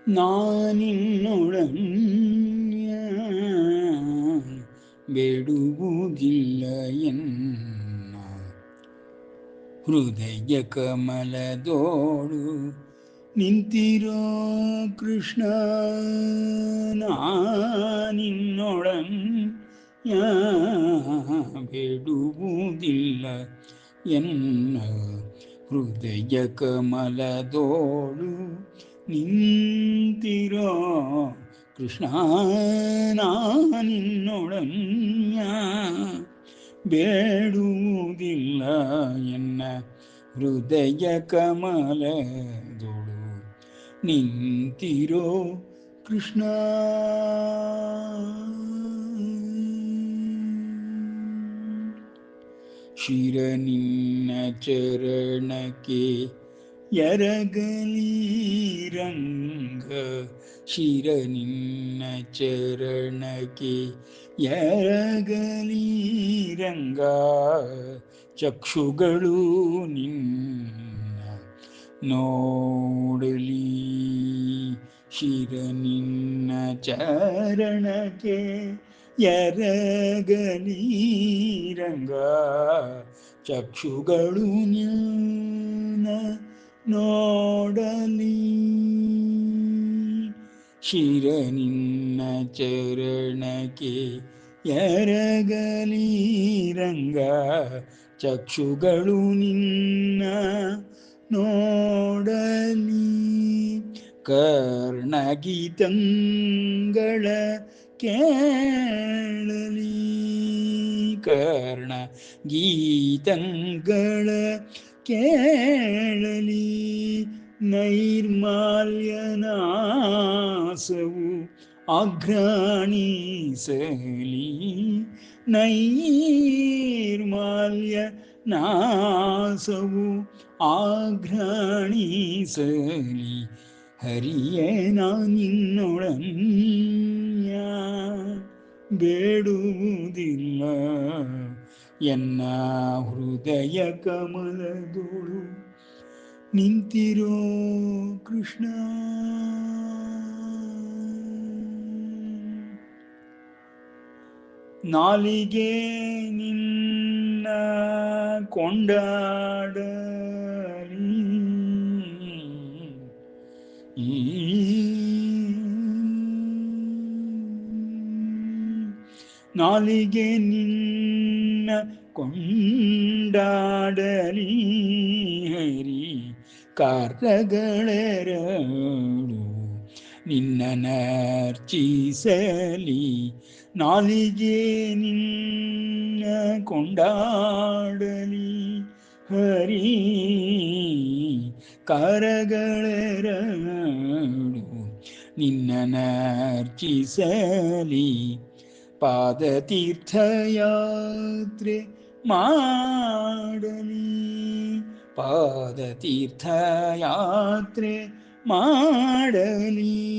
ನಾನಿನ್ನೊಡನ್ಯ ಬೇಡುವುದಿಲ್ಲ ಎನ್ನ ಹೃದಯ ಕಮಲದೋಳು ನಿಂತಿರೋ ಕೃಷ್ಣ. ನಾನಿನ್ನೊಡನ್ಯ ಬೇಡುವುದಿಲ್ಲ ಎನ್ನ ಹೃದಯ ಕಮಲದೋಳು ನಿಂತಿರೋ ಕೃಷ್ಣ. ನಾನಿನ್ನೊಡನ್ಯ ಬೇಡುವುದಿಲ್ಲ ಎನ್ನ ಹೃದಯ ಕಮಲದೋಳು ನಿಂತಿರೋ ಕೃಷ್ಣ. ಶಿರ ನಿನ್ನ ಚರಣಕ್ಕೆ ಎರಗಲಿ ರಂಗ. ಶಿರ ನಿನ್ನ ಚರಣಕ್ಕೆ ಎರಗಲಿ ರಂಗ. ಚಕ್ಷುಗಳು ನಿನ್ನ ನೋಡಲಿ. ಶಿರ ನಿನ್ನ ಚರಣಕ್ಕೆ ಎರಗಲಿ ರಂಗ. ಚಕ್ಷುಗಳು ನಿನ್ನ ನೋಡಲಿ. ಶಿರ ನಿನ್ನ ಚರಣಕ್ಕೆ ಎರಗಲಿ ರಂಗ. ಚಕ್ಷುಗಳು ನಿನ್ನ ನೋಡಲಿ. ಕರ್ಣಗೀತಂಗಳ ಕೇಳಲಿ. ಕರ್ಣ ಗೀತಂಗಳ ಕೇಳಲಿ. ನೈರ್ಮಾಲ್ಯನಾಸವು ಅಘ್ರಾಣಿಸಲಿ. ನೈರ್ಮಾಲ್ಯನಾಸವು ಆಘ್ರಾಣಿಸಲಿ. ಹರಿಯೇ ನಾನಿನ್ನೊಡನ್ಯ ಬೇಡುವುದಿಲ್ಲ ಎನ್ನ ಹೃದಯ ಕಮಲದೋಳು ನಿಂತಿರೋ ಕೃಷ್ಣ. ನಾಲಿಗೆ ನಿನ್ನ ಕೊಂಡಾಡಲಿ. ನಾಲಿಗೆ ನಿನ್ನ ಕೊಂಡಾಡಲಿ. ಹರಿ ಕಾರ್ಯಗಳೆರಡು ನಿನ್ನನರ್ಚಿಸಲಿ. ನಾಲಿಗೆ ನಿನ್ನ ಕೊಂಡಾಡಲಿ. ಹರಿ ಕಾರ್ಯಗಳೆರಡು ನಿನ್ನನರ್ಚಿಸಲಿ. ಪಾದತೀರ್ಥಯಾತ್ರೆ ಮಾಡಲಿ. ಪಾದತೀರ್ಥಯಾತ್ರೆ ಮಾಡಲಿ.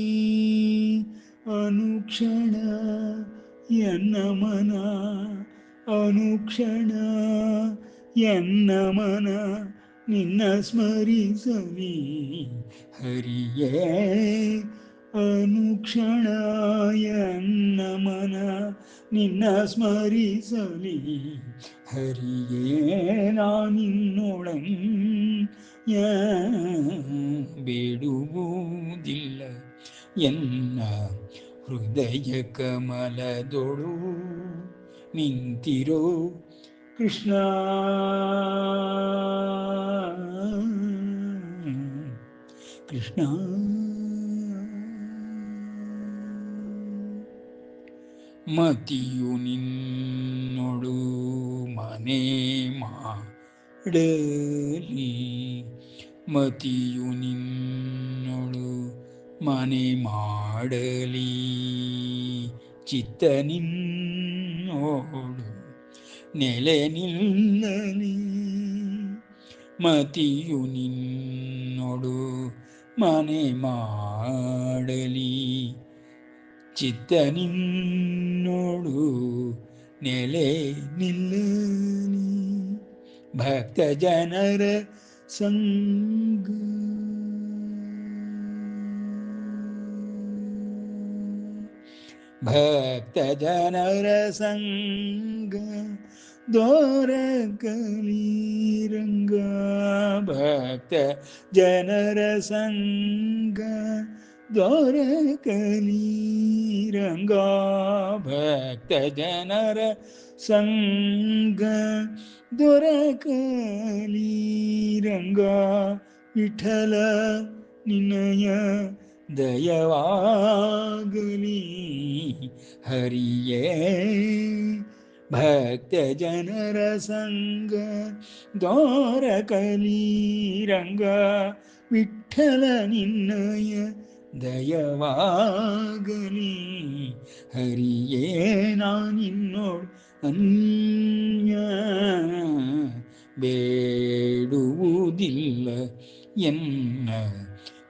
ಅನುಕ್ಷಣ ಎನ್ನ ಮನ ಅನುಕ್ಷಣ ಎನ್ನ ಮನ ನಿನ್ನ ಸ್ಮರಿಸಲಿ. ಹರಿಯೇ ಅನುಕ್ಷಣ ಎನ್ನ ಮನ ನಿನ್ನ ಸ್ಮರಿಸಲಿ. ಹರಿಯೇ ನಾನಿನ್ನೊಡನ್ಯ ಬೇಡುವುದಿಲ್ಲ ಎನ್ನ ಹೃದಯ ಕಮಲದೊಳು ನಿಂತಿರೋ ಕೃಷ್ಣ. ಕೃಷ್ಣ ಮತಿಯು ನಿನ್ನೊಳು ಮನೆ ಮಾಡಲಿ. ಮತಿಯು ನಿನ್ನೊಳು ಮನೆ ಮಾಡಲಿ. ಚಿತ್ತ ನಿನ್ನೋಳು ನೆಲೆ ನಿಲ್ಲಲಿ. ಮತಿಯು ನಿನ್ನೊಳು ಮನೆ ಮಾಡಲಿ. ಚಿತ್ತ ನಿನ್ನೋಳು ನೆಲೆ ನಿಲ್ಲಲಿ. ಭಕ್ತ ಜನರ ಸಂಗ ಭಕ್ತ ಜನರ ಸಂಗ ದೊರಕಲಿ ರಂಗ. ಭಕ್ತ ಜನರ ಸಂಗ ದೊರಕಲಿ ರಂಗ. ಭಕ್ತ ಜನರ ಸಂಗ ದೊರಕಲಿ ರಂಗ. ವಿಠಲ ನಿನ್ನಯ ದಯವಾಗಲಿ ಹರಿಯೇ. ಭಕ್ತ ಜನರ ಸಂಗ ದೊರಕಲಿ ರಂಗ. ವಿಠಲ ನಿನ್ನಯ ದಯವಾಗಲಿ ಹರಿಯೇ. ನಾನಿನ್ನೋಳು ಅನ್ಯ ಬೇಡುವುದಿಲ್ಲ ಎನ್ನ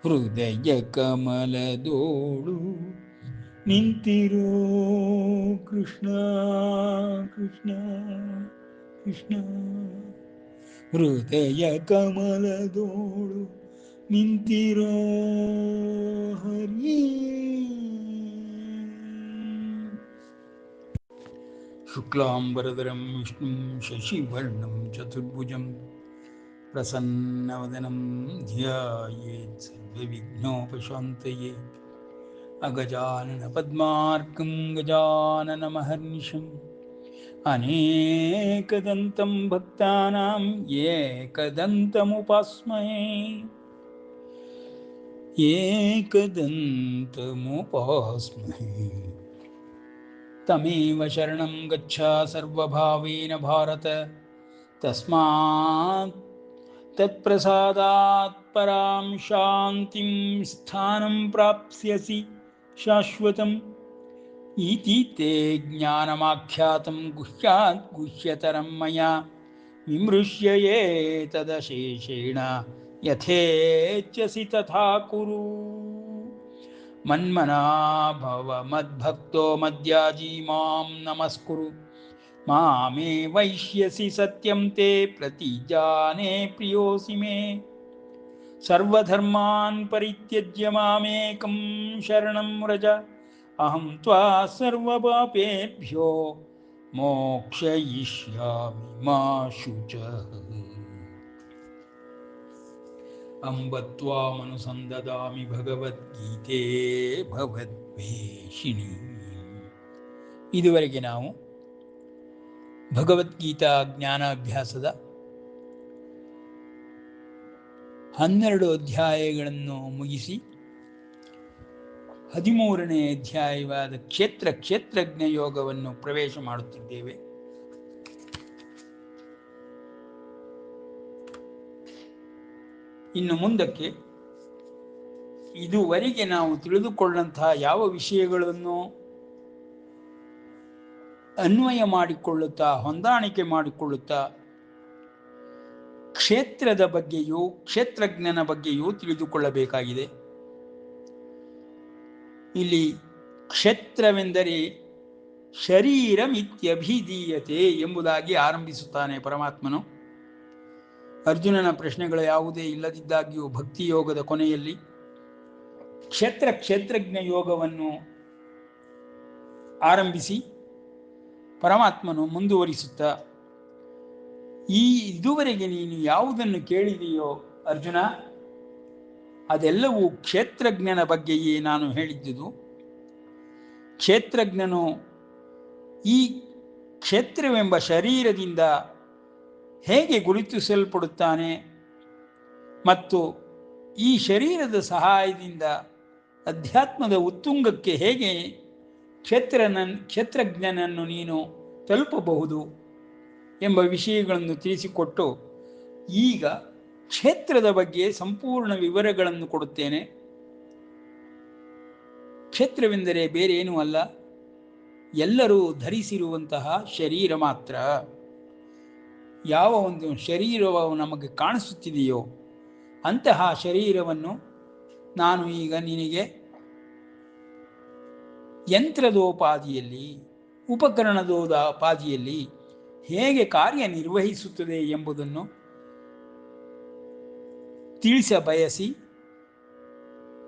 ಹೃದಯ ಕಮಲದೋಳು ನಿಂತಿರೋ ಕೃಷ್ಣ ಕೃಷ್ಣ ಕೃಷ್ಣ. ಹೃದಯ ಕಮಲದೋಳು ನಿಂತಿರೋ ಹರಿ. ಶುಕ್ಲಾಂಬರಧರಂ ವಿಷ್ಣುಂ ಶಶಿವರ್ಣಂ ಚತುರ್ಭುಜಂ ಪ್ರಸನ್ನವದನಂ ಧ್ಯಾಯೇತ್ ಸರ್ವವಿಘ್ನೋಪಶಾಂತಯೇ. ಅಗಜಾನನ ಪದ್ಮಾರ್ಕಂ ಗಜಾನನಮಹರ್ನಿಶಂ ಅನೇಕದಂತಂ ಭಕ್ತಾನಾಂ ಏಕದಂತಮುಪಾಸ್ಮಹೇ. ಏಕದಂತಮುಪಾಸ್ಮಹೇ. ತಮೇವ ಶರಣಂ ಗಚ್ಚ ಸರ್ವಭಾವೇನ ಭಾರತ. ತಸ್ಮಾತ್ ತತ್ಪ್ರಸಾದಾತ್ ಪರಾಂ ಶಾಂತಿಂ ಸ್ಥಾನಂ ಪ್ರಾಪ್ಸ್ಯಸಿ ಶಾಶ್ವತಂ. ಇತಿ ತೇ ಜ್ಞಾನಮಾಖ್ಯಾತಂ ಗುಹ್ಯಾತ್ ಗುಹ್ಯತರಂ ಮಯಾ. ವಿಮೃಶ್ಯ ಏತದಶೇಷೇಣ ಯಥೇಚ್ಛಸಿ ತಥಾ ಕುರು. ಮನ್ಮನಾ ಭವ ಮದ್ಭಕ್ತೋ ಮದ್ಯಾಜೀ ಮಾಂ ನಮಸ್ಕುರು. ಮಾಮೇ ವೈಷ್ಯಸಿ ಸತ್ಯಂ ತೇ ಪ್ರತಿಜಾನೇ ಪ್ರಿಯೋಸಿ ಮೇ. ಸರ್ವಧರ್ಮಾನ್ ಪರಿತ್ಯಜ್ಯ ಮಾಮೇಕಂ ಶರಣಂ ವ್ರಜ. ಅಹಂ ತ್ವಾ ಸರ್ವಪಾಪೇಭ್ಯೋ ಮೋಕ್ಷಯಿಷ್ಯಾಮಿ ಮಾ ಶುಚಃ. ಅಂಬ ತ್ವಾಮನುಸಂದದಾಮಿ ಭಗವದ್ಗೀತೆ ಭವದ್ವೇಷಿಣಿ. ಇದುವರೆಗೆ ನಾವು ಭಗವದ್ಗೀತಾ ಜ್ಞಾನಾಭ್ಯಾಸದ 12 ಅಧ್ಯಾಯಗಳನ್ನು ಮುಗಿಸಿ 13ನೇ ಅಧ್ಯಾಯವಾದ ಕ್ಷೇತ್ರಜ್ಞ ಯೋಗವನ್ನು ಪ್ರವೇಶ ಮಾಡುತ್ತಿದ್ದೇವೆ. ಇನ್ನು ಮುಂದಕ್ಕೆ ಇದುವರೆಗೆ ನಾವು ತಿಳಿದುಕೊಂಡಂತಹ ಯಾವ ವಿಷಯಗಳನ್ನು ಅನ್ವಯ ಮಾಡಿಕೊಳ್ಳುತ್ತಾ ಹೊಂದಾಣಿಕೆ ಮಾಡಿಕೊಳ್ಳುತ್ತಾ ಕ್ಷೇತ್ರದ ಬಗ್ಗೆಯೂ ಕ್ಷೇತ್ರಜ್ಞನ ಬಗ್ಗೆಯೂ ತಿಳಿದುಕೊಳ್ಳಬೇಕಾಗಿದೆ. ಇಲ್ಲಿ ಕ್ಷೇತ್ರವೆಂದರೆ ಶರೀರಮಿತ್ಯಭಿಧೀಯತೆ ಎಂಬುದಾಗಿ ಆರಂಭಿಸುತ್ತಾನೆ ಪರಮಾತ್ಮನು. ಅರ್ಜುನನ ಪ್ರಶ್ನೆಗಳು ಯಾವುದೇ ಇಲ್ಲದಿದ್ದಾಗಿಯೂ ಭಕ್ತಿಯೋಗದ ಕೊನೆಯಲ್ಲಿ ಕ್ಷೇತ್ರಜ್ಞ ಯೋಗವನ್ನು ಆರಂಭಿಸಿ ಪರಮಾತ್ಮನು ಮುಂದುವರಿಸುತ್ತಾ, ಇದುವರೆಗೆ ನೀನು ಯಾವುದನ್ನು ಕೇಳಿದೆಯೋ ಅರ್ಜುನ, ಅದೆಲ್ಲವೂ ಕ್ಷೇತ್ರಜ್ಞನ ಬಗ್ಗೆಯೇ ನಾನು ಹೇಳಿದ್ದುದು. ಕ್ಷೇತ್ರಜ್ಞನು ಈ ಕ್ಷೇತ್ರವೆಂಬ ಶರೀರದಿಂದ ಹೇಗೆ ಗುರುತಿಸಲ್ಪಡುತ್ತಾನೆ ಮತ್ತು ಈ ಶರೀರದ ಸಹಾಯದಿಂದ ಅಧ್ಯಾತ್ಮದ ಉತ್ತುಂಗಕ್ಕೆ ಹೇಗೆ ಕ್ಷೇತ್ರಜ್ಞನನ್ನು ನೀನು ತಲುಪಬಹುದು ಎಂಬ ವಿಷಯಗಳನ್ನು ತಿಳಿಸಿಕೊಟ್ಟು, ಈಗ ಕ್ಷೇತ್ರದ ಬಗ್ಗೆ ಸಂಪೂರ್ಣ ವಿವರಗಳನ್ನು ಕೊಡುತ್ತೇನೆ. ಕ್ಷೇತ್ರವೆಂದರೆ ಬೇರೇನೂ ಅಲ್ಲ, ಎಲ್ಲರೂ ಧರಿಸಿರುವಂತಹ ಶರೀರ ಮಾತ್ರ. ಯಾವ ಒಂದು ಶರೀರವು ನಮಗೆ ಕಾಣಿಸುತ್ತಿದೆಯೋ ಅಂತಹ ಶರೀರವನ್ನು ನಾನು ಈಗ ನಿನಗೆ ಯಂತ್ರದೋಪಾದಿಯಲ್ಲಿ, ಉಪಕರಣದೋಪಾದಿಯಲ್ಲಿ ಹೇಗೆ ಕಾರ್ಯನಿರ್ವಹಿಸುತ್ತದೆ ಎಂಬುದನ್ನು ತಿಳಿಸಬಯಸಿ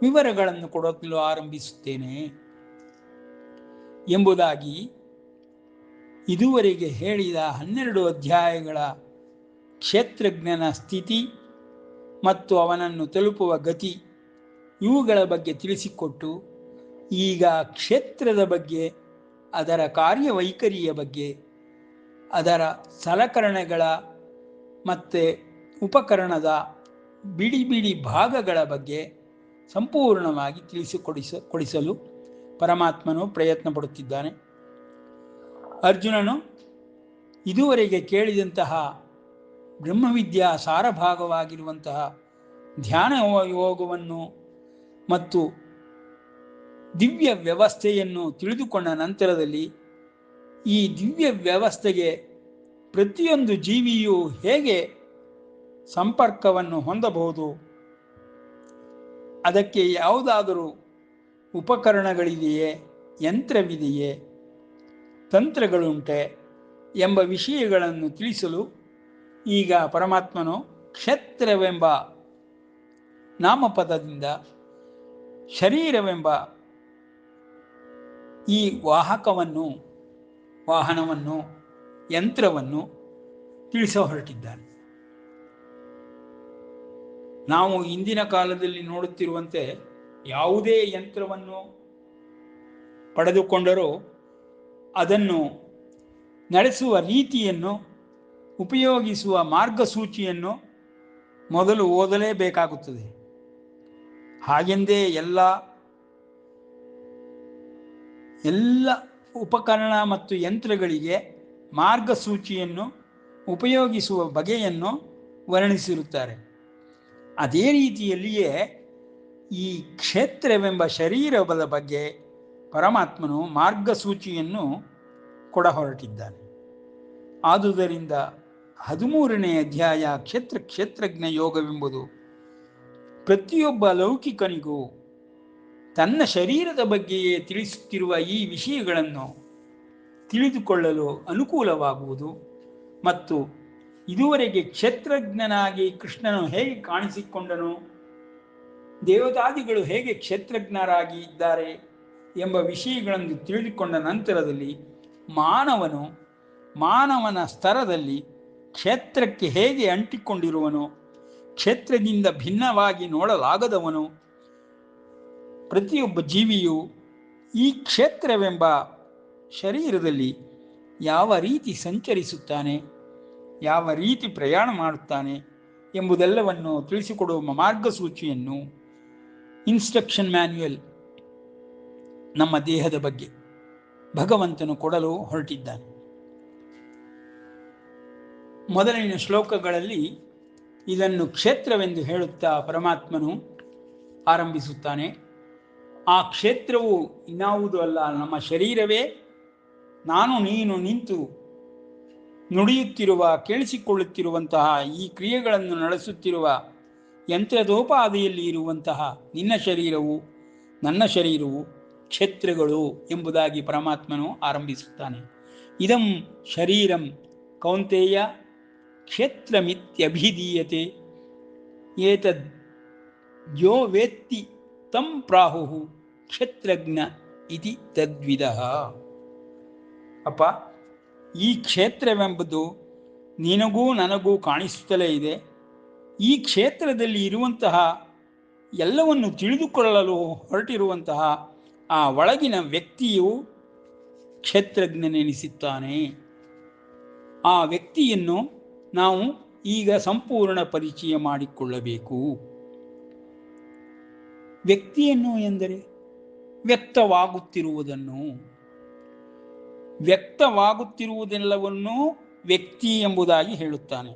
ವಿವರಗಳನ್ನು ಕೊಡಲು ಆರಂಭಿಸುತ್ತೇನೆ. ಎಂಬುದಾಗಿ ಇದುವರೆಗೆ ಹೇಳಿದ 12 ಅಧ್ಯಾಯಗಳ ಕ್ಷೇತ್ರಜ್ಞನ ಸ್ಥಿತಿ ಮತ್ತು ಅವನನ್ನು ತಲುಪುವ ಗತಿ ಇವುಗಳ ಬಗ್ಗೆ ತಿಳಿಸಿಕೊಟ್ಟು, ಈಗ ಕ್ಷೇತ್ರದ ಬಗ್ಗೆ, ಅದರ ಕಾರ್ಯವೈಖರಿಯ ಬಗ್ಗೆ, ಅದರ ಸಲಕರಣೆಗಳ ಮತ್ತು ಉಪಕರಣದ ಬಿಡಿ ಬಿಡಿ ಭಾಗಗಳ ಬಗ್ಗೆ ಸಂಪೂರ್ಣವಾಗಿ ಕೊಡಿಸಲು ಪರಮಾತ್ಮನು ಪ್ರಯತ್ನ ಪಡುತ್ತಿದ್ದಾನೆ. ಅರ್ಜುನನು ಇದುವರೆಗೆ ಕೇಳಿದಂತಹ ಬ್ರಹ್ಮವಿದ್ಯಾ ಸಾರಭಾಗವಾಗಿರುವಂತಹ ಧ್ಯಾನ ಯೋಗವನ್ನು ಮತ್ತು ದಿವ್ಯ ವ್ಯವಸ್ಥೆಯನ್ನು ತಿಳಿದುಕೊಂಡ ನಂತರದಲ್ಲಿ ಈ ದಿವ್ಯ ವ್ಯವಸ್ಥೆಗೆ ಪ್ರತಿಯೊಂದು ಜೀವಿಯೂ ಹೇಗೆ ಸಂಪರ್ಕವನ್ನು ಹೊಂದಬಹುದು, ಅದಕ್ಕೆ ಯಾವುದಾದರೂ ಉಪಕರಣಗಳಿದೆಯೇ, ಯಂತ್ರವಿದೆಯೇ, ತಂತ್ರಗಳುಂಟೆ ಎಂಬ ವಿಷಯಗಳನ್ನು ತಿಳಿಸಲು ಈಗ ಪರಮಾತ್ಮನು ಕ್ಷೇತ್ರವೆಂಬ ನಾಮಪದದಿಂದ ಶರೀರವೆಂಬ ಈ ವಾಹನವನ್ನು ಯಂತ್ರವನ್ನು ತಿಳಿಸ ಹೊರಟಿದ್ದಾನೆ. ನಾವು ಇಂದಿನ ಕಾಲದಲ್ಲಿ ನೋಡುತ್ತಿರುವಂತೆ ಯಾವುದೇ ಯಂತ್ರವನ್ನು ಪಡೆದುಕೊಂಡರೂ ಅದನ್ನು ನಡೆಸುವ ರೀತಿಯನ್ನು, ಉಪಯೋಗಿಸುವ ಮಾರ್ಗಸೂಚಿಯನ್ನು ಮೊದಲು ಓದಲೇಬೇಕಾಗುತ್ತದೆ. ಹಾಗೆಂದೇ ಎಲ್ಲ ಉಪಕರಣ ಮತ್ತು ಯಂತ್ರಗಳಿಗೆ ಮಾರ್ಗಸೂಚಿಯನ್ನು, ಉಪಯೋಗಿಸುವ ಬಗೆಯನ್ನು ವರ್ಣಿಸಿರುತ್ತಾರೆ. ಅದೇ ರೀತಿಯಲ್ಲಿಯೇ ಈ ಕ್ಷೇತ್ರವೆಂಬ ಶರೀರದ ಬಗ್ಗೆ ಪರಮಾತ್ಮನು ಮಾರ್ಗಸೂಚಿಯನ್ನು ಕೊಡ ಹೊರಟಿದ್ದಾನೆ. ಆದುದರಿಂದ 13ನೇ ಅಧ್ಯಾಯ ಕ್ಷೇತ್ರಜ್ಞ ಯೋಗವೆಂಬುದು ಪ್ರತಿಯೊಬ್ಬ ಲೌಕಿಕನಿಗೂ ತನ್ನ ಶರೀರದ ಬಗ್ಗೆಯೇ ತಿಳಿಸುತ್ತಿರುವ ಈ ವಿಷಯಗಳನ್ನು ತಿಳಿದುಕೊಳ್ಳಲು ಅನುಕೂಲವಾಗುವುದು. ಮತ್ತು ಇದುವರೆಗೆ ಕ್ಷೇತ್ರಜ್ಞನಾಗಿ ಕೃಷ್ಣನು ಹೇಗೆ ಕಾಣಿಸಿಕೊಂಡನು, ದೇವತಾದಿಗಳು ಹೇಗೆ ಕ್ಷೇತ್ರಜ್ಞರಾಗಿ ಇದ್ದಾರೆ ಎಂಬ ವಿಷಯಗಳನ್ನು ತಿಳಿದುಕೊಂಡ ನಂತರದಲ್ಲಿ ಮಾನವನ ಸ್ತರದಲ್ಲಿ ಕ್ಷೇತ್ರಕ್ಕೆ ಹೇಗೆ ಅಂಟಿಕೊಂಡಿರುವನು, ಕ್ಷೇತ್ರದಿಂದ ಭಿನ್ನವಾಗಿ ನೋಡಲಾಗದವನು, ಪ್ರತಿಯೊಬ್ಬ ಜೀವಿಯು ಈ ಕ್ಷೇತ್ರವೆಂಬ ಶರೀರದಲ್ಲಿ ಯಾವ ರೀತಿ ಸಂಚರಿಸುತ್ತಾನೆ, ಯಾವ ರೀತಿ ಪ್ರಯಾಣ ಮಾಡುತ್ತಾನೆ ಎಂಬುದೆಲ್ಲವನ್ನು ತಿಳಿಸಿಕೊಡುವ ಮಾರ್ಗಸೂಚಿಯನ್ನು, ಇನ್ಸ್ಟ್ರಕ್ಷನ್ ಮ್ಯಾನ್ಯುಯಲ್ ನಮ್ಮ ದೇಹದ ಬಗ್ಗೆ ಭಗವಂತನು ಕೊಡಲು ಹೊರಟಿದ್ದಾನೆ. ಮೊದಲಿನ ಶ್ಲೋಕಗಳಲ್ಲಿ ಇದನ್ನು ಕ್ಷೇತ್ರವೆಂದು ಹೇಳುತ್ತಾ ಪರಮಾತ್ಮನು ಆರಂಭಿಸುತ್ತಾನೆ. ಆ ಕ್ಷೇತ್ರವು ಇನ್ನಾವುದೂ ಅಲ್ಲ, ನಮ್ಮ ಶರೀರವೇ. ನಾನು ನೀನು ನಿಂತು ನುಡಿಯುತ್ತಿರುವ, ಕೇಳಿಸಿಕೊಳ್ಳುತ್ತಿರುವಂತಹ, ಈ ಕ್ರಿಯೆಗಳನ್ನು ನಡೆಸುತ್ತಿರುವ ಯಂತ್ರದೋಪಾದಿಯಲ್ಲಿ ಇರುವಂತಹ ನಿನ್ನ ಶರೀರವು, ನನ್ನ ಶರೀರವು ಕ್ಷೇತ್ರಗಳು ಎಂಬುದಾಗಿ ಪರಮಾತ್ಮನು ಆರಂಭಿಸುತ್ತಾನೆ. ಇದಂ ಶರೀರಂ ಕೌಂತೆಯ ಕ್ಷೇತ್ರಮಿತ್ಯಭಿಧೀಯತೆ ಏತದ್ ಯೋ ವೇತ್ತಿ ತಂ ಪ್ರಾಹುಃ ಕ್ಷೇತ್ರಜ್ಞ ಇತಿ ತದ್ವಿದಃ. ಅಪ್ಪ, ಈ ಕ್ಷೇತ್ರವೆಂಬುದು ನಿನಗೂ ನನಗೂ ಕಾಣಿಸುತ್ತಲೇ ಇದೆ. ಈ ಕ್ಷೇತ್ರದಲ್ಲಿ ಇರುವಂತಹ ಎಲ್ಲವನ್ನು ತಿಳಿದುಕೊಳ್ಳಲು ಹೊರಟಿರುವಂತಹ ಆ ಒಳಗಿನ ವ್ಯಕ್ತಿಯು ಕ್ಷೇತ್ರಜ್ಞನೆನಿಸುತ್ತಾನೆ. ಆ ವ್ಯಕ್ತಿಯನ್ನು ನಾವು ಈಗ ಸಂಪೂರ್ಣ ಪರಿಚಯ ಮಾಡಿಕೊಳ್ಳಬೇಕು. ವ್ಯಕ್ತಿಯನ್ನು ಎಂದರೆ ವ್ಯಕ್ತವಾಗುತ್ತಿರುವುದೆಲ್ಲವನ್ನೂ ವ್ಯಕ್ತಿ ಎಂಬುದಾಗಿ ಹೇಳುತ್ತಾನೆ.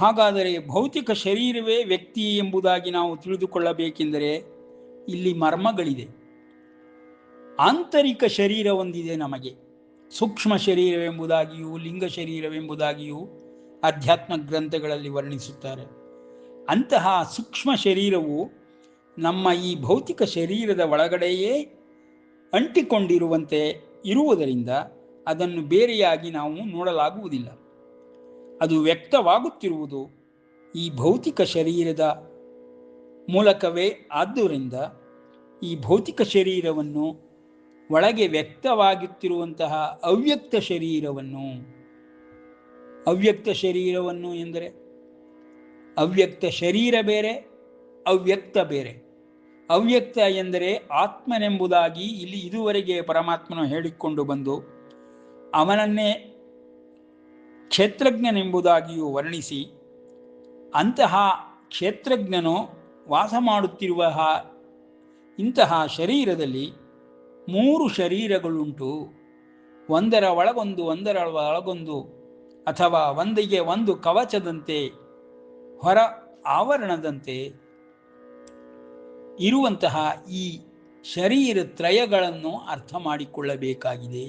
ಹಾಗಾದರೆ ಭೌತಿಕ ಶರೀರವೇ ವ್ಯಕ್ತಿ ಎಂಬುದಾಗಿ ನಾವು ತಿಳಿದುಕೊಳ್ಳಬೇಕೆಂದರೆ ಇಲ್ಲಿ ಮರ್ಮಗಳಿದೆ. ಆಂತರಿಕ ಶರೀರ ಒಂದಿದೆ ನಮಗೆ, ಸೂಕ್ಷ್ಮ ಶರೀರವೆಂಬುದಾಗಿಯೂ ಲಿಂಗ ಶರೀರವೆಂಬುದಾಗಿಯೂ ಅಧ್ಯಾತ್ಮ ಗ್ರಂಥಗಳಲ್ಲಿ ವರ್ಣಿಸುತ್ತಾರೆ. ಅಂತಹ ಸೂಕ್ಷ್ಮ ಶರೀರವು ನಮ್ಮ ಈ ಭೌತಿಕ ಶರೀರದ ಒಳಗಡೆಯೇ ಅಂಟಿಕೊಂಡಿರುವಂತೆ ಇರುವುದರಿಂದ ಅದನ್ನು ಬೇರೆಯಾಗಿ ನಾವು ನೋಡಲಾಗುವುದಿಲ್ಲ. ಅದು ವ್ಯಕ್ತವಾಗುತ್ತಿರುವುದು ಈ ಭೌತಿಕ ಶರೀರದ ಮೂಲಕವೇ. ಆದ್ದರಿಂದ ಈ ಭೌತಿಕ ಶರೀರವನ್ನು, ಒಳಗೆ ವ್ಯಕ್ತವಾಗುತ್ತಿರುವಂತಹ ಅವ್ಯಕ್ತ ಶರೀರವನ್ನು ಎಂದರೆ ಅವ್ಯಕ್ತ ಶರೀರ ಬೇರೆ, ಅವ್ಯಕ್ತ ಬೇರೆ. ಅವ್ಯಕ್ತ ಎಂದರೆ ಆತ್ಮನೆಂಬುದಾಗಿ ಇಲ್ಲಿ ಇದುವರೆಗೆ ಪರಮಾತ್ಮನು ಹೇಳಿಕೊಂಡು ಬಂದು ಅವನನ್ನೇ ಕ್ಷೇತ್ರಜ್ಞನೆಂಬುದಾಗಿಯೂ ವರ್ಣಿಸಿ, ಅಂತಹ ಕ್ಷೇತ್ರಜ್ಞನು ವಾಸ ಮಾಡುತ್ತಿರುವ ಇಂತಹ ಶರೀರದಲ್ಲಿ 3 ಶರೀರಗಳುಂಟು. ಒಂದರ ಒಳಗೊಂದು ಅಥವಾ ಒಂದಿಗೆ ಒಂದು ಕವಚದಂತೆ, ಹೊರ ಆವರಣದಂತೆ ಇರುವಂತಹ ಈ ಶರೀರ ತ್ರಯಗಳನ್ನು ಅರ್ಥ ಮಾಡಿಕೊಳ್ಳಬೇಕಾಗಿದೆ.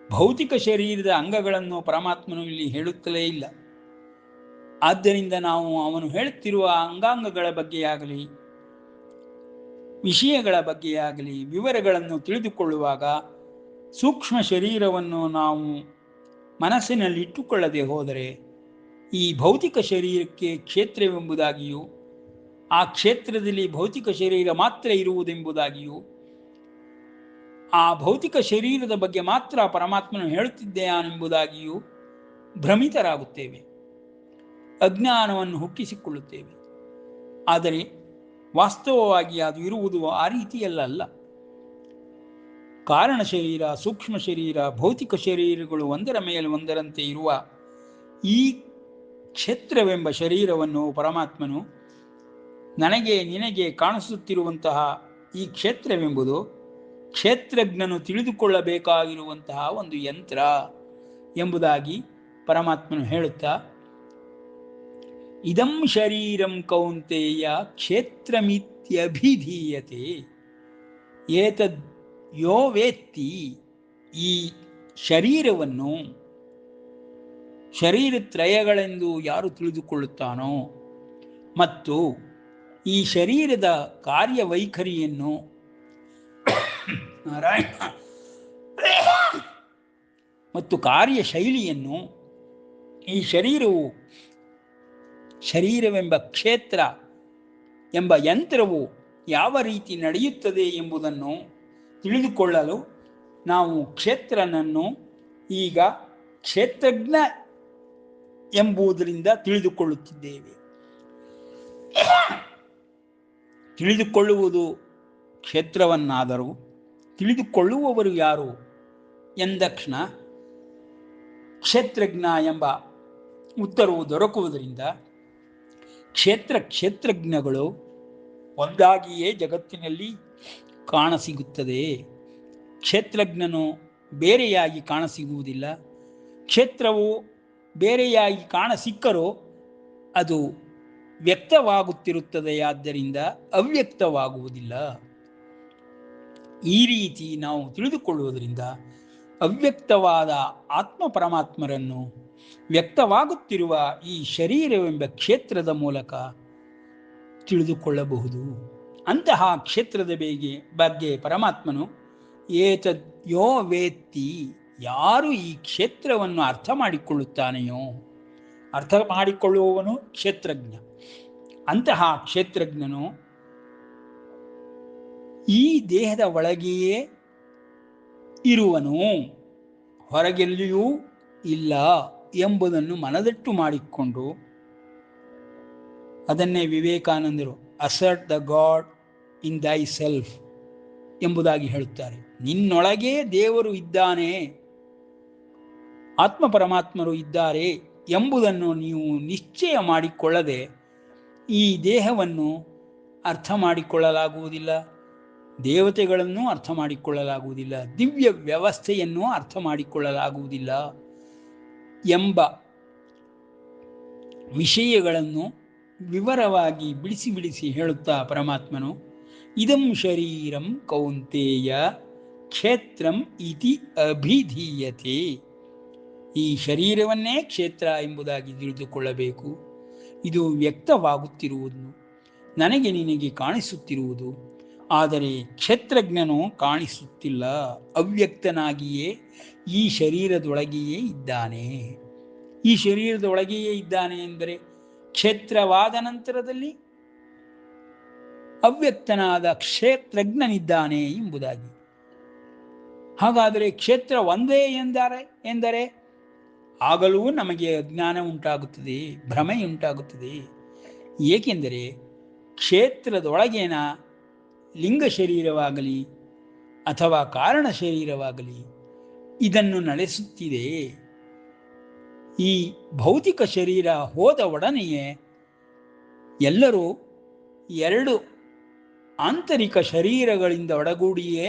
ಭೌತಿಕ ಶರೀರದ ಅಂಗಗಳನ್ನು ಪರಮಾತ್ಮನು ಇಲ್ಲಿ ಹೇಳುತ್ತಲೇ ಇಲ್ಲ. ಆದ್ದರಿಂದ ನಾವು ಅವನು ಹೇಳುತ್ತಿರುವ ಅಂಗಾಂಗಗಳ ಬಗ್ಗೆಯಾಗಲಿ, ವಿಷಯಗಳ ಬಗ್ಗೆಯಾಗಲಿ ವಿವರಗಳನ್ನು ತಿಳಿದುಕೊಳ್ಳುವಾಗ ಸೂಕ್ಷ್ಮ ಶರೀರವನ್ನು ನಾವು ಮನಸ್ಸಿನಲ್ಲಿಟ್ಟುಕೊಳ್ಳದೆ ಹೋದರೆ ಈ ಭೌತಿಕ ಶರೀರಕ್ಕೆ ಕ್ಷೇತ್ರವೆಂಬುದಾಗಿಯೂ, ಆ ಕ್ಷೇತ್ರದಲ್ಲಿ ಭೌತಿಕ ಶರೀರ ಮಾತ್ರ ಇರುವುದೆಂಬುದಾಗಿಯೂ, ಆ ಭೌತಿಕ ಶರೀರದ ಬಗ್ಗೆ ಮಾತ್ರ ಪರಮಾತ್ಮನು ಹೇಳುತ್ತಿದ್ದಾನೆಂಬುದಾಗಿಯೂ ಭ್ರಮಿತರಾಗುತ್ತೇವೆ, ಅಜ್ಞಾನವನ್ನು ಹುಟ್ಟಿಸಿಕೊಳ್ಳುತ್ತೇವೆ. ಆದರೆ ವಾಸ್ತವವಾಗಿ ಅದು ಇರುವುದು ಆ ರೀತಿಯಲ್ಲ. ಕಾರಣ ಶರೀರ, ಸೂಕ್ಷ್ಮ ಶರೀರ, ಭೌತಿಕ ಶರೀರಗಳು ಒಂದರ ಮೇಲೆ ಒಂದರಂತೆ ಇರುವ ಈ ಕ್ಷೇತ್ರವೆಂಬ ಶರೀರವನ್ನು ಪರಮಾತ್ಮನು ನನಗೆ ನಿನಗೆ ಕಾಣಿಸುತ್ತಿರುವಂತಹ ಈ ಕ್ಷೇತ್ರವೆಂಬುದು ಕ್ಷೇತ್ರಜ್ಞನು ತಿಳಿದುಕೊಳ್ಳಬೇಕಾಗಿರುವಂತಹ ಒಂದು ಯಂತ್ರ ಎಂಬುದಾಗಿ ಪರಮಾತ್ಮನು ಹೇಳುತ್ತಾ, ಇದಂ ಶರೀರಂ ಕೌಂತೆಯ ಕ್ಷೇತ್ರಮಿತ್ಯಭಿಧೀಯತೆ ಏತದ್ ಯೋ ವೇತ್ತಿ. ಈ ಶರೀರವನ್ನು ಶರೀರತ್ರಯಗಳೆಂದು ಯಾರು ತಿಳಿದುಕೊಳ್ಳುತ್ತಾನೋ ಮತ್ತು ಈ ಶರೀರದ ಕಾರ್ಯವೈಖರಿಯನ್ನು ಮತ್ತು ಕಾರ್ಯಶೈಲಿಯನ್ನು, ಈ ಶರೀರವೆಂಬ ಕ್ಷೇತ್ರ ಎಂಬ ಯಂತ್ರವು ಯಾವ ರೀತಿ ನಡೆಯುತ್ತದೆ ಎಂಬುದನ್ನು ತಿಳಿದುಕೊಳ್ಳಲು ನಾವು ಕ್ಷೇತ್ರನನ್ನು ಈಗ ಕ್ಷೇತ್ರಜ್ಞ ಎಂಬುದರಿಂದ ತಿಳಿದುಕೊಳ್ಳುತ್ತಿದ್ದೇವೆ. ತಿಳಿದುಕೊಳ್ಳುವುದು ಕ್ಷೇತ್ರವನ್ನಾದರೂ ತಿಳಿದುಕೊಳ್ಳುವವರು ಯಾರು ಎಂದಕ್ಷಣ ಕ್ಷೇತ್ರಜ್ಞ ಎಂಬ ಉತ್ತರವು ದೊರಕುವುದರಿಂದ ಕ್ಷೇತ್ರಜ್ಞಗಳು ಒಂದಾಗಿಯೇ ಜಗತ್ತಿನಲ್ಲಿ ಕಾಣಸಿಗುತ್ತದೆ. ಕ್ಷೇತ್ರಜ್ಞನು ಬೇರೆಯಾಗಿ ಕಾಣಸಿಗುವುದಿಲ್ಲ. ಕ್ಷೇತ್ರವು ಬೇರೆಯಾಗಿ ಕಾಣಸಿಕ್ಕರೂ ಅದು ವ್ಯಕ್ತವಾಗುತ್ತಿರುತ್ತದೆ, ಆದ್ದರಿಂದ ಅವ್ಯಕ್ತವಾಗುವುದಿಲ್ಲ. ಈ ರೀತಿ ನಾವು ತಿಳಿದುಕೊಳ್ಳುವುದರಿಂದ ಅವ್ಯಕ್ತವಾದ ಆತ್ಮ ಪರಮಾತ್ಮರನ್ನು ವ್ಯಕ್ತವಾಗುತ್ತಿರುವ ಈ ಶರೀರವೆಂಬ ಕ್ಷೇತ್ರದ ಮೂಲಕ ತಿಳಿದುಕೊಳ್ಳಬಹುದು. ಅಂತಹ ಕ್ಷೇತ್ರದ ಬಗ್ಗೆ ಪರಮಾತ್ಮನು ಏತದ್ ಯೋ ವೇತ್ತಿ, ಯಾರು ಈ ಕ್ಷೇತ್ರವನ್ನು ಅರ್ಥ ಮಾಡಿಕೊಳ್ಳುತ್ತಾನೆಯೋ, ಅರ್ಥ ಮಾಡಿಕೊಳ್ಳುವವನು ಕ್ಷೇತ್ರಜ್ಞ. ಅಂತಹ ಕ್ಷೇತ್ರಜ್ಞನು ಈ ದೇಹದ ಒಳಗೆಯೇ ಇರುವನು, ಹೊರಗೆಲ್ಲಿಯೂ ಇಲ್ಲ ಎಂಬುದನ್ನು ಮನದಟ್ಟು ಮಾಡಿಕೊಂಡು, ಅದನ್ನೇ ವಿವೇಕಾನಂದರು ಅಸರ್ಟ್ ದ ಗಾಡ್ ಇನ್ ದೈ ಸೆಲ್ಫ್ ಎಂಬುದಾಗಿ ಹೇಳುತ್ತಾರೆ. ನಿನ್ನೊಳಗೇ ದೇವರು ಇದ್ದಾನೆ, ಆತ್ಮ ಪರಮಾತ್ಮರು ಇದ್ದಾರೆ ಎಂಬುದನ್ನು ನೀವು ನಿಶ್ಚಯ ಮಾಡಿಕೊಳ್ಳದೆ ಈ ದೇಹವನ್ನು ಅರ್ಥ ಮಾಡಿಕೊಳ್ಳಲಾಗುವುದಿಲ್ಲ, ದೇವತೆಗಳನ್ನು ಅರ್ಥ ಮಾಡಿಕೊಳ್ಳಲಾಗುವುದಿಲ್ಲ, ದಿವ್ಯ ವ್ಯವಸ್ಥೆಯನ್ನು ಅರ್ಥ ಮಾಡಿಕೊಳ್ಳಲಾಗುವುದಿಲ್ಲ ಎಂಬ ವಿಷಯಗಳನ್ನು ವಿವರವಾಗಿ ಬಿಡಿಸಿ ಹೇಳುತ್ತಾ ಪರಮಾತ್ಮನು ಇದಂ ಶರೀರಂ ಕೌಂತೆಯ ಕ್ಷೇತ್ರಂ ಇತಿ ಅಭಿಧೀಯತೆ, ಈ ಶರೀರವನ್ನೇ ಕ್ಷೇತ್ರ ಎಂಬುದಾಗಿ ತಿಳಿದುಕೊಳ್ಳಬೇಕು. ಇದು ವ್ಯಕ್ತವಾಗುತ್ತಿರುವುದು, ನನಗೆ ನಿನಗೆ ಕಾಣಿಸುತ್ತಿರುವುದು. ಆದರೆ ಕ್ಷೇತ್ರಜ್ಞನು ಕಾಣಿಸುತ್ತಿಲ್ಲ, ಅವ್ಯಕ್ತನಾಗಿಯೇ ಈ ಶರೀರದೊಳಗೆಯೇ ಇದ್ದಾನೆ. ಈ ಶರೀರದೊಳಗೆಯೇ ಇದ್ದಾನೆ ಎಂದರೆ ಕ್ಷೇತ್ರವಾದ ನಂತರದಲ್ಲಿ ಅವ್ಯಕ್ತನಾದ ಕ್ಷೇತ್ರಜ್ಞನಿದ್ದಾನೆ ಎಂಬುದಾಗಿ. ಹಾಗಾದರೆ ಕ್ಷೇತ್ರ ಒಂದೇ ಎಂದರೆ ಆಗಲೂ ನಮಗೆ ಅಜ್ಞಾನ ಉಂಟಾಗುತ್ತದೆ, ಭ್ರಮೆ ಉಂಟಾಗುತ್ತದೆ. ಏಕೆಂದರೆ ಕ್ಷೇತ್ರದೊಳಗೇನ ಲಿಂಗ ಶರೀರವಾಗಲಿ ಅಥವಾ ಕಾರಣ ಶರೀರವಾಗಲಿ ಇದನ್ನು ನಡೆಸುತ್ತಿದೆ. ಈ ಭೌತಿಕ ಶರೀರ ಹೋದ ಒಡನೆಯೇ ಎಲ್ಲರೂ ಎರಡು ಆಂತರಿಕ ಶರೀರಗಳಿಂದ ಒಡಗೂಡಿಯೇ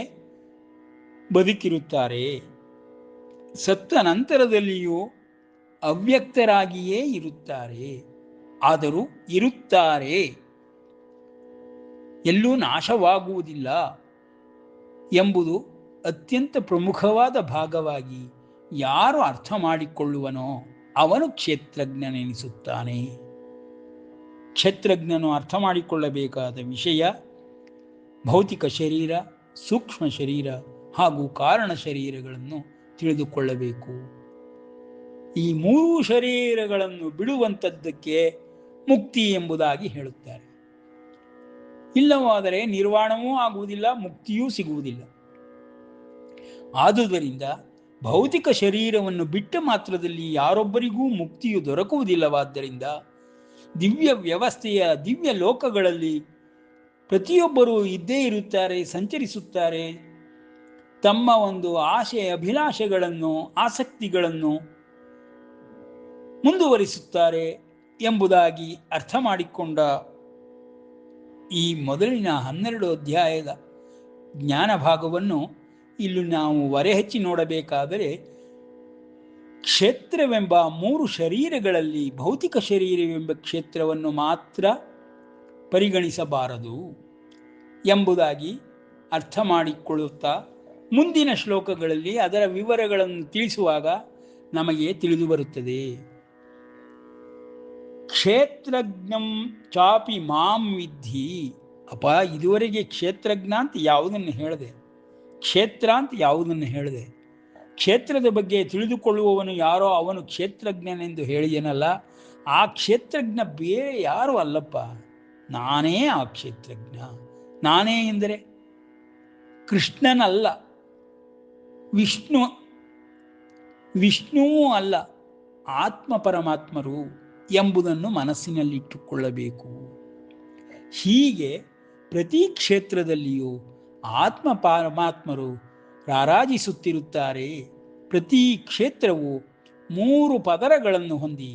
ಬದುಕಿರುತ್ತಾರೆ. ಸತ್ತ ನಂತರದಲ್ಲಿಯೂ ಅವ್ಯಕ್ತರಾಗಿಯೇ ಇರುತ್ತಾರೆ. ಆದರೂ ಇರುತ್ತಾರೆ, ಎಲ್ಲೂ ನಾಶವಾಗುವುದಿಲ್ಲ ಎಂಬುದು ಅತ್ಯಂತ ಪ್ರಮುಖವಾದ ಭಾಗವಾಗಿ ಯಾರು ಅರ್ಥ ಮಾಡಿಕೊಳ್ಳುವನೋ ಅವನು ಕ್ಷೇತ್ರಜ್ಞನೆನಿಸುತ್ತಾನೆ. ಕ್ಷೇತ್ರಜ್ಞನು ಅರ್ಥ ಮಾಡಿಕೊಳ್ಳಬೇಕಾದ ವಿಷಯ ಭೌತಿಕ ಶರೀರ, ಸೂಕ್ಷ್ಮ ಶರೀರ ಹಾಗೂ ಕಾರಣ ಶರೀರಗಳನ್ನು ತಿಳಿದುಕೊಳ್ಳಬೇಕು. ಈ ಮೂರು ಶರೀರಗಳನ್ನು ಬಿಡುವಂಥದ್ದಕ್ಕೆ ಮುಕ್ತಿ ಎಂಬುದಾಗಿ ಹೇಳುತ್ತಾರೆ. ಇಲ್ಲವಾದರೆ ನಿರ್ವಾಣವೂ ಆಗುವುದಿಲ್ಲ, ಮುಕ್ತಿಯೂ ಸಿಗುವುದಿಲ್ಲ. ಆದುದರಿಂದ ಭೌತಿಕ ಶರೀರವನ್ನು ಬಿಟ್ಟ ಮಾತ್ರದಲ್ಲಿ ಯಾರೊಬ್ಬರಿಗೂ ಮುಕ್ತಿಯು ದೊರಕುವುದಿಲ್ಲವಾದ್ದರಿಂದ ದಿವ್ಯ ವ್ಯವಸ್ಥೆಯ ದಿವ್ಯ ಲೋಕಗಳಲ್ಲಿ ಪ್ರತಿಯೊಬ್ಬರೂ ಇದ್ದೇ ಇರುತ್ತಾರೆ, ಸಂಚರಿಸುತ್ತಾರೆ. ತಮ್ಮ ಒಂದು ಆಶೆ ಅಭಿಲಾಷೆಗಳನ್ನು, ಆಸಕ್ತಿಗಳನ್ನು ಮುಂದುವರಿಸುತ್ತಾರೆ ಎಂಬುದಾಗಿ ಅರ್ಥ ಮಾಡಿಕೊಂಡ ಈ ಮೊದಲಿನ 12 ಅಧ್ಯಾಯದ ಜ್ಞಾನ ಭಾಗವನ್ನು ಇಲ್ಲಿ ನಾವು ಹೊರೆಹಚ್ಚಿ ನೋಡಬೇಕಾದರೆ, ಕ್ಷೇತ್ರವೆಂಬ 3 ಶರೀರಗಳಲ್ಲಿ ಭೌತಿಕ ಶರೀರವೆಂಬ ಕ್ಷೇತ್ರವನ್ನು ಮಾತ್ರ ಪರಿಗಣಿಸಬಾರದು ಎಂಬುದಾಗಿ ಅರ್ಥ ಮಾಡಿಕೊಳ್ಳುತ್ತಾ ಮುಂದಿನ ಶ್ಲೋಕಗಳಲ್ಲಿ ಅದರ ವಿವರಗಳನ್ನು ತಿಳಿಸುವಾಗ ನಮಗೆ ತಿಳಿದು ಬರುತ್ತದೆ. ಕ್ಷೇತ್ರಜ್ಞಂ ಚಾಪಿ ಮಾಂ ವಿದ್ಧಿ. ಅಪ್ಪ, ಇದುವರೆಗೆ ಕ್ಷೇತ್ರಜ್ಞ ಅಂತ ಯಾವುದನ್ನು ಹೇಳಿದೆ, ಕ್ಷೇತ್ರ ಅಂತ ಯಾವುದನ್ನು ಹೇಳಿದೆ. ಕ್ಷೇತ್ರದ ಬಗ್ಗೆ ತಿಳಿದುಕೊಳ್ಳುವವನು ಯಾರೋ ಅವನು ಕ್ಷೇತ್ರಜ್ಞನೆಂದು ಹೇಳಿದನಲ್ಲ. ಆ ಕ್ಷೇತ್ರಜ್ಞ ಬೇರೆ ಯಾರು ಅಲ್ಲಪ್ಪ, ನಾನೇ ಆ ಕ್ಷೇತ್ರಜ್ಞ. ನಾನೇ ಎಂದರೆ ಕೃಷ್ಣನಲ್ಲ, ವಿಷ್ಣುವೂ ಅಲ್ಲ, ಆತ್ಮ ಪರಮಾತ್ಮರು ಎಂಬುದನ್ನು ಮನಸ್ಸಿನಲ್ಲಿಟ್ಟುಕೊಳ್ಳಬೇಕು. ಹೀಗೆ ಪ್ರತಿ ಕ್ಷೇತ್ರದಲ್ಲಿಯೂ ಆತ್ಮ ಪರಮಾತ್ಮರು ರಾರಾಜಿಸುತ್ತಿರುತ್ತಾರೆ. ಪ್ರತಿ ಕ್ಷೇತ್ರವು 3 ಪದರಗಳನ್ನು ಹೊಂದಿ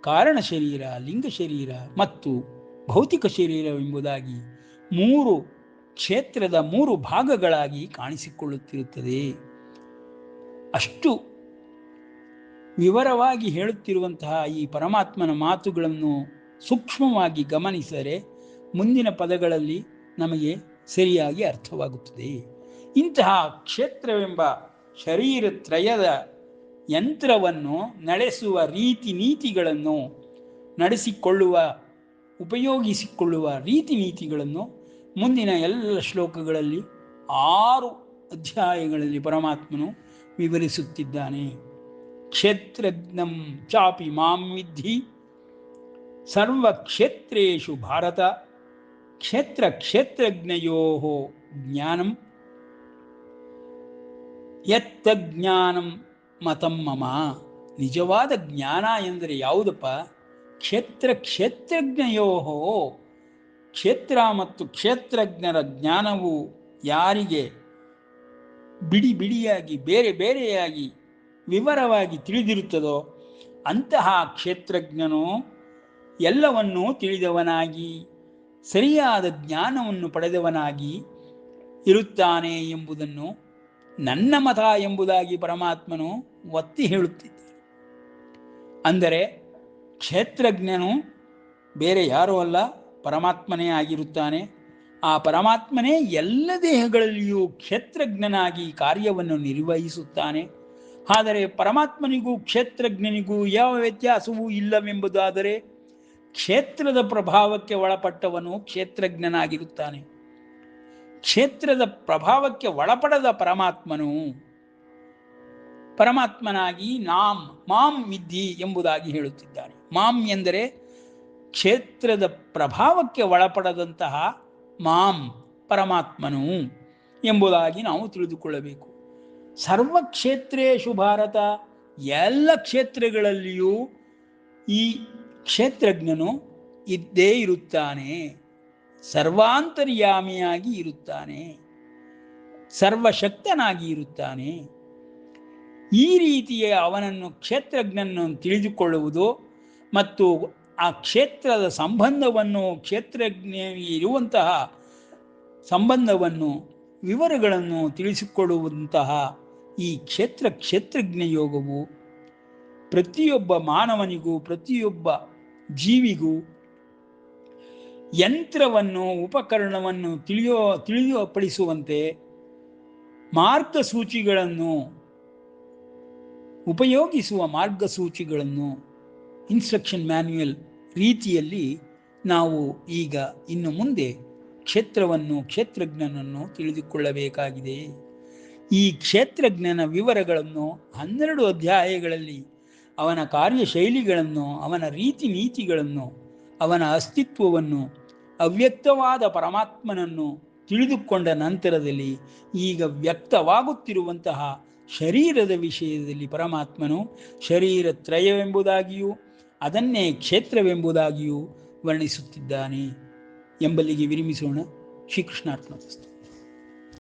ಕಾರಣ ಶರೀರ, ಲಿಂಗ ಶರೀರ ಮತ್ತು ಭೌತಿಕ ಶರೀರವೆಂಬುದಾಗಿ 3 ಕ್ಷೇತ್ರದ 3 ಭಾಗಗಳಾಗಿ ಕಾಣಿಸಿಕೊಳ್ಳುತ್ತಿರುತ್ತದೆ. ಅಷ್ಟು ವಿವರವಾಗಿ ಹೇಳುತ್ತಿರುವಂತಹ ಈ ಪರಮಾತ್ಮನ ಮಾತುಗಳನ್ನು ಸೂಕ್ಷ್ಮವಾಗಿ ಗಮನಿಸಿದರೆ ಮುಂದಿನ ಪದಗಳಲ್ಲಿ ನಮಗೆ ಸರಿಯಾಗಿ ಅರ್ಥವಾಗುತ್ತದೆ. ಇಂತಹ ಕ್ಷೇತ್ರವೆಂಬ ಶರೀರತ್ರಯದ ಯಂತ್ರವನ್ನು ನಡೆಸುವ ರೀತಿ ನೀತಿಗಳನ್ನು ಉಪಯೋಗಿಸಿಕೊಳ್ಳುವ ರೀತಿ ನೀತಿಗಳನ್ನು ಮುಂದಿನ ಎಲ್ಲ ಶ್ಲೋಕಗಳಲ್ಲಿ 6 ಅಧ್ಯಾಯಗಳಲ್ಲಿ ಪರಮಾತ್ಮನು ವಿವರಿಸುತ್ತಿದ್ದಾನೆ. ಕ್ಷೇತ್ರಜ್ಞಂ ಚಾಪಿ ಮಾಂ ವಿದ್ಧಿ ಸರ್ವಕ್ಷೇತ್ರೇಷು ಭಾರತ ಕ್ಷೇತ್ರಜ್ಞಯೋ ಜ್ಞಾನಂ ಯತ್ತಜ್ಞಾನಂ ಮತಂ ಮಮ. ನಿಜವಾದ ಜ್ಞಾನ ಎಂದರೆ ಯಾವುದಪ್ಪ? ಕ್ಷೇತ್ರಜ್ಞಯೋ, ಕ್ಷೇತ್ರ ಮತ್ತು ಕ್ಷೇತ್ರಜ್ಞರ ಜ್ಞಾನವು ಯಾರಿಗೆ ಬಿಡಿ ಬಿಡಿಯಾಗಿ ಬೇರೆ ಬೇರೆಯಾಗಿ ವಿವರವಾಗಿ ತಿಳಿದಿರುತ್ತದೋ ಅಂತಹ ಕ್ಷೇತ್ರಜ್ಞನು ಎಲ್ಲವನ್ನೂ ತಿಳಿದವನಾಗಿ ಸರಿಯಾದ ಜ್ಞಾನವನ್ನು ಪಡೆದವನಾಗಿ ಇರುತ್ತಾನೆ ಎಂಬುದನ್ನು ನನ್ನ ಮತ ಎಂಬುದಾಗಿ ಪರಮಾತ್ಮನು ಒತ್ತಿ ಹೇಳುತ್ತಿದ್ದಾನೆ. ಅಂದರೆ ಕ್ಷೇತ್ರಜ್ಞನು ಬೇರೆ ಯಾರೂ ಅಲ್ಲ, ಪರಮಾತ್ಮನೇ ಆಗಿರುತ್ತಾನೆ. ಆ ಪರಮಾತ್ಮನೇ ಎಲ್ಲ ದೇಹಗಳಲ್ಲಿಯೂ ಕ್ಷೇತ್ರಜ್ಞನಾಗಿ ಕಾರ್ಯವನ್ನು ನಿರ್ವಹಿಸುತ್ತಾನೆ. ಆದರೆ ಪರಮಾತ್ಮನಿಗೂ ಕ್ಷೇತ್ರಜ್ಞನಿಗೂ ಯಾವ ವ್ಯತ್ಯಾಸವೂ ಇಲ್ಲವೆಂಬುದಾದರೆ ಕ್ಷೇತ್ರದ ಪ್ರಭಾವಕ್ಕೆ ಒಳಪಟ್ಟವನು ಕ್ಷೇತ್ರಜ್ಞನಾಗಿರುತ್ತಾನೆ. ಕ್ಷೇತ್ರದ ಪ್ರಭಾವಕ್ಕೆ ಒಳಪಡದ ಪರಮಾತ್ಮನಾಗಿ ಮಾಂ ವಿದ್ಧಿ ಎಂಬುದಾಗಿ ಹೇಳುತ್ತಿದ್ದಾನೆ. ಮಾಂ ಎಂದರೆ ಕ್ಷೇತ್ರದ ಪ್ರಭಾವಕ್ಕೆ ಒಳಪಡದಂತಹ ಮಾಂ ಪರಮಾತ್ಮನು ಎಂಬುದಾಗಿ ನಾವು ತಿಳಿದುಕೊಳ್ಳಬೇಕು. ಸರ್ವಕ್ಷೇತ್ರೇಷು ಭಾರತ, ಎಲ್ಲ ಕ್ಷೇತ್ರಗಳಲ್ಲಿಯೂ ಈ ಕ್ಷೇತ್ರಜ್ಞನು ಇದ್ದೇ ಇರುತ್ತಾನೆ, ಸರ್ವಾಂತರ್ಯಾಮಿಯಾಗಿ ಇರುತ್ತಾನೆ, ಸರ್ವಶಕ್ತನಾಗಿ ಇರುತ್ತಾನೆ. ಈ ರೀತಿಯ ಅವನನ್ನು ಕ್ಷೇತ್ರಜ್ಞನನ್ನು ತಿಳಿದುಕೊಳ್ಳುವುದು ಮತ್ತು ಆ ಕ್ಷೇತ್ರದ ಸಂಬಂಧವನ್ನು, ಕ್ಷೇತ್ರಜ್ಞ ಇರುವಂತಹ ಸಂಬಂಧವನ್ನು, ವಿವರಗಳನ್ನು ತಿಳಿಸಿಕೊಡುವಂತಹ ಈ ಕ್ಷೇತ್ರಜ್ಞ ಯೋಗವು ಪ್ರತಿಯೊಬ್ಬ ಮಾನವನಿಗೂ, ಪ್ರತಿಯೊಬ್ಬ ಜೀವಿಗೂ ಯಂತ್ರವನ್ನು, ಉಪಕರಣವನ್ನು ತಿಳಿಯಪಡಿಸುವಂತೆ ಮಾರ್ಗಸೂಚಿಗಳನ್ನು, ಉಪಯೋಗಿಸುವ ಮಾರ್ಗಸೂಚಿಗಳನ್ನು, ಇನ್ಸ್ಟ್ರಕ್ಷನ್ ಮ್ಯಾನ್ಯುಯಲ್ ರೀತಿಯಲ್ಲಿ ನಾವು ಈಗ ಇನ್ನು ಮುಂದೆ ಕ್ಷೇತ್ರಜ್ಞನನ್ನು ತಿಳಿದುಕೊಳ್ಳಬೇಕಾಗಿದೆ. ಈ ಕ್ಷೇತ್ರಜ್ಞನ ವಿವರಗಳನ್ನು 12 ಅಧ್ಯಾಯಗಳಲ್ಲಿ ಅವನ ಕಾರ್ಯಶೈಲಿಗಳನ್ನು, ಅವನ ರೀತಿ ನೀತಿಗಳನ್ನು, ಅವನ ಅಸ್ತಿತ್ವವನ್ನು, ಅವ್ಯಕ್ತವಾದ ಪರಮಾತ್ಮನನ್ನು ತಿಳಿದುಕೊಂಡ ನಂತರದಲ್ಲಿ ಈಗ ವ್ಯಕ್ತವಾಗುತ್ತಿರುವಂತಹ ಶರೀರದ ವಿಷಯದಲ್ಲಿ ಪರಮಾತ್ಮನು ಶರೀರತ್ರಯವೆಂಬುದಾಗಿಯೂ ಅದನ್ನೇ ಕ್ಷೇತ್ರವೆಂಬುದಾಗಿಯೂ ವರ್ಣಿಸುತ್ತಿದ್ದಾನೆ ಎಂಬಲ್ಲಿಗೆ ವಿರಮಿಸೋಣ. ಶ್ರೀಕೃಷ್ಣಾರ್ಪಣಮಸ್ತು.